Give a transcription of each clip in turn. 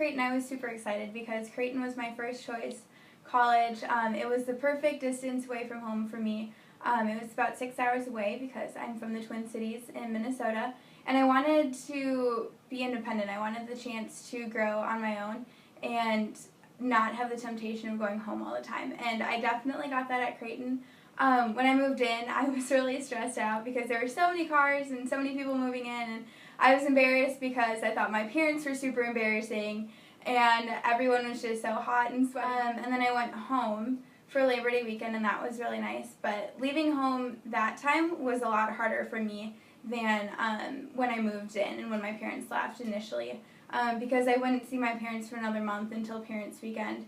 Creighton, I was super excited because Creighton was my first choice college. It was the perfect distance away from home for me. It was about 6 hours away because I'm from the Twin Cities in Minnesota, and I wanted to be independent. I wanted the chance to grow on my own and not have the temptation of going home all the time, and I definitely got that at Creighton. When I moved in, I was really stressed out because there were so many cars and so many people moving in, and I was embarrassed because I thought my parents were super embarrassing, and everyone was just so hot and sweaty. And then I went home for Labor Day weekend, and that was really nice. But leaving home that time was a lot harder for me than when I moved in and when my parents left initially, because I wouldn't see my parents for another month until Parents' Weekend.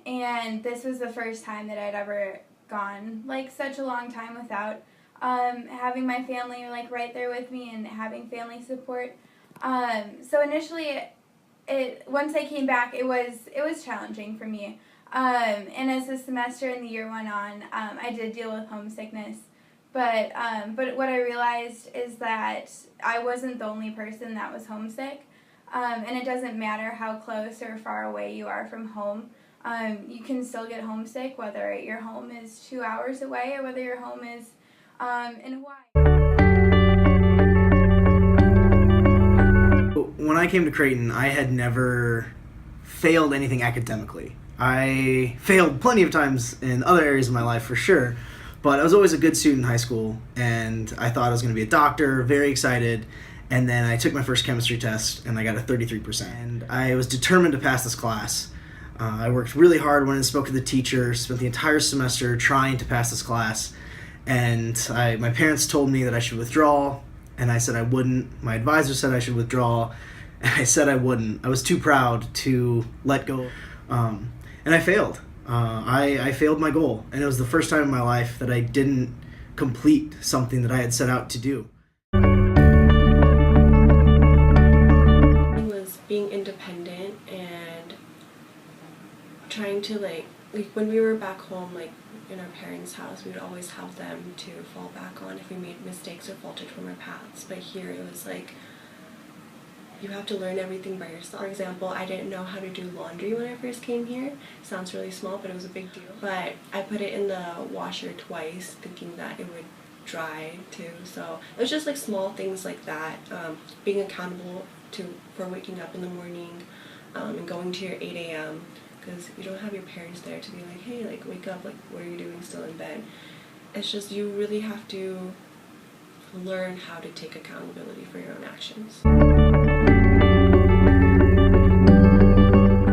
And this was the first time that I'd ever gone like such a long time without having my family like right there with me and having family support. So initially, once I came back, it was challenging for me. And as the semester and the year went on, I did deal with homesickness. But what I realized is that I wasn't the only person that was homesick. And it doesn't matter how close or far away you are from home. You can still get homesick, whether your home is 2 hours away or whether your home is in Hawaii. When I came to Creighton, I had never failed anything academically. I failed plenty of times in other areas of my life for sure, but I was always a good student in high school, and I thought I was going to be a doctor, very excited, and then I took my first chemistry test, and I got a 33%. And I was determined to pass this class. I worked really hard, went and spoke to the teacher, spent the entire semester trying to pass this class, and my parents told me that I should withdraw, and I said I wouldn't. My advisor said I should withdraw, and I said I wouldn't. I was too proud to let go, and I failed. I failed my goal, and it was the first time in my life that I didn't complete something that I had set out to do. It was being independent and trying to like when we were back home, like in our parents' house, we would always have them to fall back on if we made mistakes or faltered from our paths. But here it was like you have to learn everything by yourself. For example, I didn't know how to do laundry when I first came here. Sounds really small, but it was a big deal. But I put it in the washer twice, thinking that it would dry too. So it was just like small things like that. Being accountable for waking up in the morning and going to your 8 a.m. because you don't have your parents there to be like, hey, like wake up, like what are you doing still in bed? It's just you really have to learn how to take accountability for your own actions.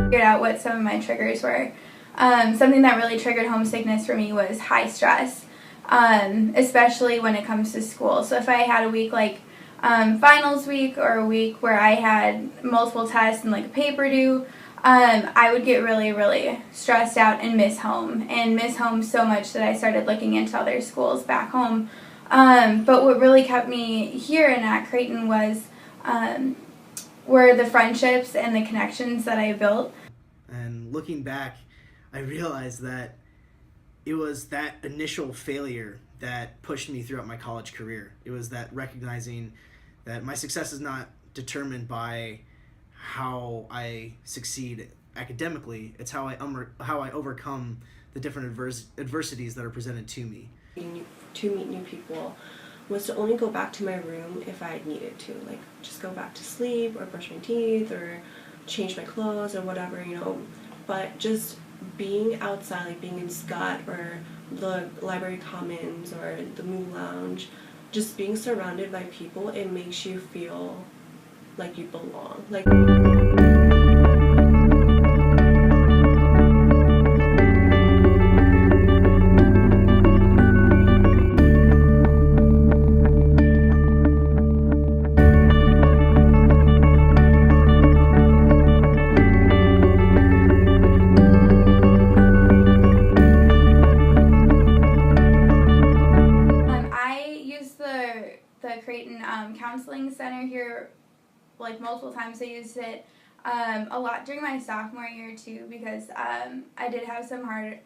Figured out what some of my triggers were. Something that really triggered homesickness for me was high stress, especially when it comes to school. So if I had a week like finals week or a week where I had multiple tests and like a paper due, I would get really, really stressed out and miss home so much that I started looking into other schools back home. But what really kept me here and at Creighton were the friendships and the connections that I built. And looking back, I realized that it was that initial failure that pushed me throughout my college career. It was that recognizing that my success is not determined by how I succeed academically. It's how I overcome the different adversities that are presented to me. To meet new people was to only go back to my room if I needed to, like just go back to sleep or brush my teeth or change my clothes or whatever, but just being outside, like being in Scott or the Library Commons or the Moon Lounge, just being surrounded by people, it makes you feel like you belong. Like the Creighton Counseling Center here like multiple times. I used it a lot during my sophomore year too, because I did have some hard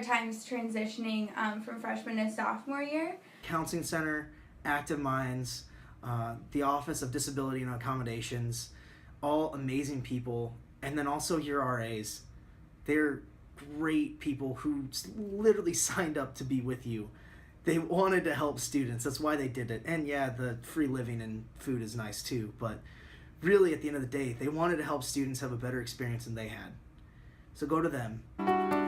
times transitioning from freshman to sophomore year. Counseling Center, Active Minds, the Office of Disability and Accommodations, all amazing people, And then also your RAs. They're great people who literally signed up to be with you. They wanted to help students. That's why they did it. And yeah, the free living and food is nice too. But really, at the end of the day, they wanted to help students have a better experience than they had. So go to them.